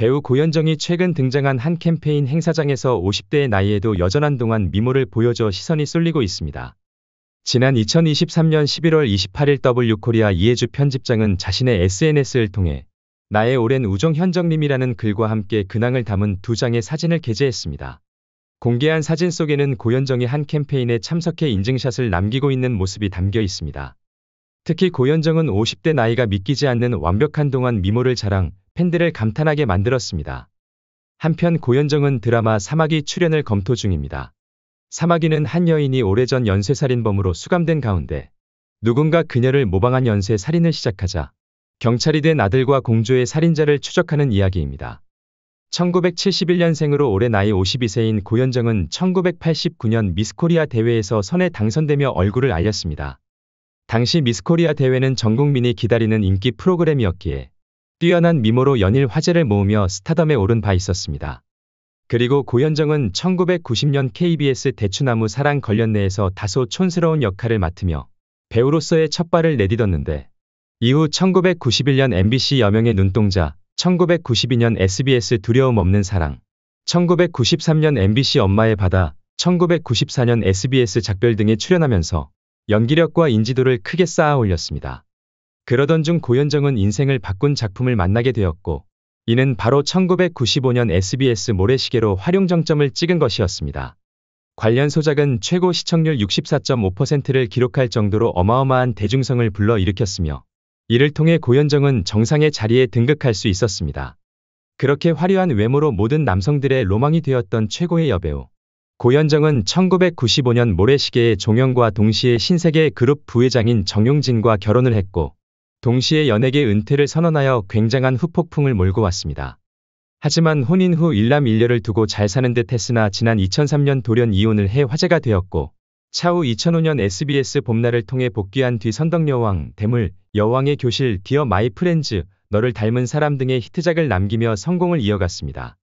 배우 고현정이 최근 등장한 한 캠페인 행사장에서 50대의 나이에도 여전한 동안 미모를 보여줘 시선이 쏠리고 있습니다. 지난 2023년 11월 28일 W코리아 이혜주 편집장은 자신의 SNS를 통해 나의 오랜 우정 현정님이라는 글과 함께 근황을 담은 2장의 사진을 게재했습니다. 공개한 사진 속에는 고현정이 한 캠페인에 참석해 인증샷을 남기고 있는 모습이 담겨 있습니다. 특히 고현정은 50대 나이가 믿기지 않는 완벽한 동안 미모를 자랑, 팬들을 감탄하게 만들었습니다. 한편 고현정은 드라마 사마귀 출연을 검토 중입니다. 사마귀는 한 여인이 오래전 연쇄살인범으로 수감된 가운데 누군가 그녀를 모방한 연쇄살인을 시작하자 경찰이 된 아들과 공조의 살인자를 추적하는 이야기입니다. 1971년생으로 올해 나이 52세인 고현정은 1989년 미스코리아 대회에서 선에 당선되며 얼굴을 알렸습니다. 당시 미스코리아 대회는 전 국민이 기다리는 인기 프로그램이었기에 뛰어난 미모로 연일 화제를 모으며 스타덤에 오른 바 있었습니다. 그리고 고현정은 1990년 KBS 대추나무 사랑 걸렸네에서 다소 촌스러운 역할을 맡으며 배우로서의 첫 발을 내딛었는데 이후 1991년 MBC 여명의 눈동자, 1992년 SBS 두려움 없는 사랑, 1993년 MBC 엄마의 바다, 1994년 SBS 작별 등에 출연하면서 연기력과 인지도를 크게 쌓아 올렸습니다. 그러던 중 고현정은 인생을 바꾼 작품을 만나게 되었고 이는 바로 1995년 SBS 모래시계로 활용 정점을 찍은 것이었습니다. 관련 소작은 최고 시청률 64.5%를 기록할 정도로 어마어마한 대중성을 불러일으켰으며 이를 통해 고현정은 정상의 자리에 등극할 수 있었습니다. 그렇게 화려한 외모로 모든 남성들의 로망이 되었던 최고의 여배우 고현정은 1995년 모래시계의 종영과 동시에 신세계 그룹 부회장인 정용진과 결혼을 했고 동시에 연예계 은퇴를 선언하여 굉장한 후폭풍을 몰고 왔습니다. 하지만 혼인 후 일남일녀를 두고 잘 사는 듯 했으나 지난 2003년 돌연 이혼을 해 화제가 되었고 차후 2005년 SBS 봄날을 통해 복귀한 뒤 선덕여왕, 대물, 여왕의 교실, 디어 마이 프렌즈, 너를 닮은 사람 등의 히트작을 남기며 성공을 이어갔습니다.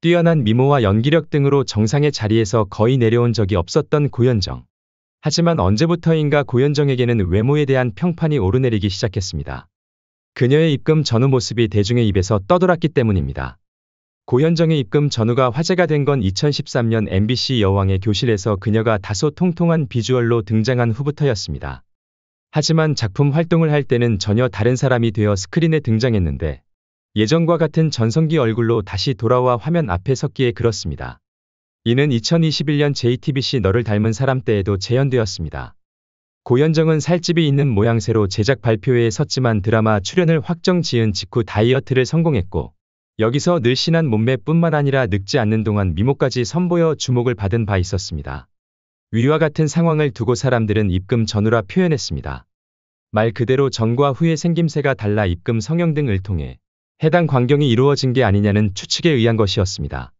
뛰어난 미모와 연기력 등으로 정상의 자리에서 거의 내려온 적이 없었던 고현정. 하지만 언제부터인가 고현정에게는 외모에 대한 평판이 오르내리기 시작했습니다. 그녀의 입금 전후 모습이 대중의 입에서 떠돌았기 때문입니다. 고현정의 입금 전후가 화제가 된 건 2013년 MBC 여왕의 교실에서 그녀가 다소 통통한 비주얼로 등장한 후부터였습니다. 하지만 작품 활동을 할 때는 전혀 다른 사람이 되어 스크린에 등장했는데 예전과 같은 전성기 얼굴로 다시 돌아와 화면 앞에 섰기에 그렇습니다. 이는 2021년 JTBC 너를 닮은 사람 때에도 재현되었습니다. 고현정은 살집이 있는 모양새로 제작 발표회에 섰지만 드라마 출연을 확정 지은 직후 다이어트를 성공했고 여기서 늘씬한 몸매뿐만 아니라 늙지 않는 동안 미모까지 선보여 주목을 받은 바 있었습니다. 위와 같은 상황을 두고 사람들은 입금 전후라 표현했습니다. 말 그대로 전과 후의 생김새가 달라 입금 성형 등을 통해 해당 광경이 이루어진 게 아니냐는 추측에 의한 것이었습니다.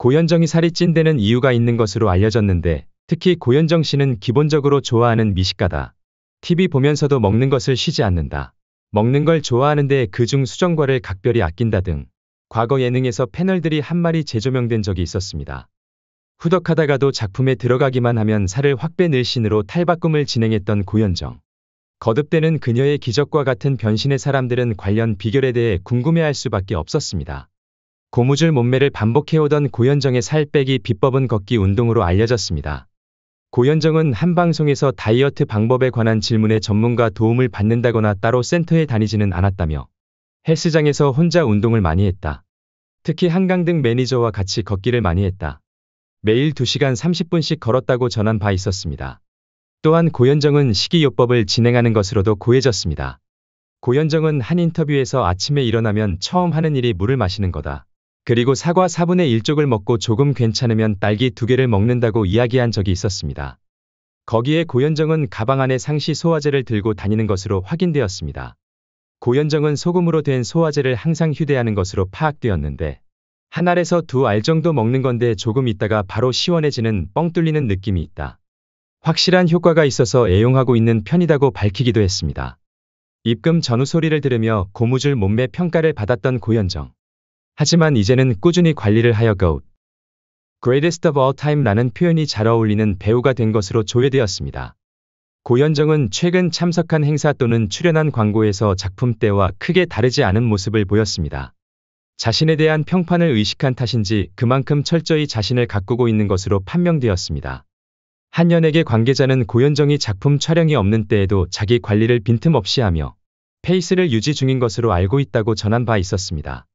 고현정이 살이 찐 데는 이유가 있는 것으로 알려졌는데 특히 고현정 씨는 기본적으로 좋아하는 미식가다. TV 보면서도 먹는 것을 쉬지 않는다. 먹는 걸 좋아하는데 그중 수정과를 각별히 아낀다 등 과거 예능에서 패널들이 한 말이 재조명된 적이 있었습니다. 후덕하다가도 작품에 들어가기만 하면 살을 확 뺀 늘씬으로 탈바꿈을 진행했던 고현정. 거듭되는 그녀의 기적과 같은 변신에 사람들은 관련 비결에 대해 궁금해할 수밖에 없었습니다. 고무줄 몸매를 반복해오던 고현정의 살 빼기 비법은 걷기 운동으로 알려졌습니다. 고현정은 한 방송에서 다이어트 방법에 관한 질문에 전문가 도움을 받는다거나 따로 센터에 다니지는 않았다며 헬스장에서 혼자 운동을 많이 했다. 특히 한강 등 매니저와 같이 걷기를 많이 했다. 매일 2시간 30분씩 걸었다고 전한 바 있었습니다. 또한 고현정은 식이요법을 진행하는 것으로도 고해졌습니다. 고현정은 한 인터뷰에서 아침에 일어나면 처음 하는 일이 물을 마시는 거다. 그리고 사과 4분의 1쪽을 먹고 조금 괜찮으면 딸기 2개를 먹는다고 이야기한 적이 있었습니다. 거기에 고현정은 가방 안에 상시 소화제를 들고 다니는 것으로 확인되었습니다. 고현정은 소금으로 된 소화제를 항상 휴대하는 것으로 파악되었는데 한 알에서 2알 정도 먹는 건데 조금 있다가 바로 시원해지는 뻥 뚫리는 느낌이 있다. 확실한 효과가 있어서 애용하고 있는 편이다고 밝히기도 했습니다. 입금 전후 소리를 들으며 고무줄 몸매 평가를 받았던 고현정. 하지만 이제는 꾸준히 관리를 하여 GOAT, Greatest of All Time라는 표현이 잘 어울리는 배우가 된 것으로 조회되었습니다. 고현정은 최근 참석한 행사 또는 출연한 광고에서 작품 때와 크게 다르지 않은 모습을 보였습니다. 자신에 대한 평판을 의식한 탓인지 그만큼 철저히 자신을 가꾸고 있는 것으로 판명되었습니다. 한 연예계 관계자는 고현정이 작품 촬영이 없는 때에도 자기 관리를 빈틈없이 하며 페이스를 유지 중인 것으로 알고 있다고 전한 바 있었습니다.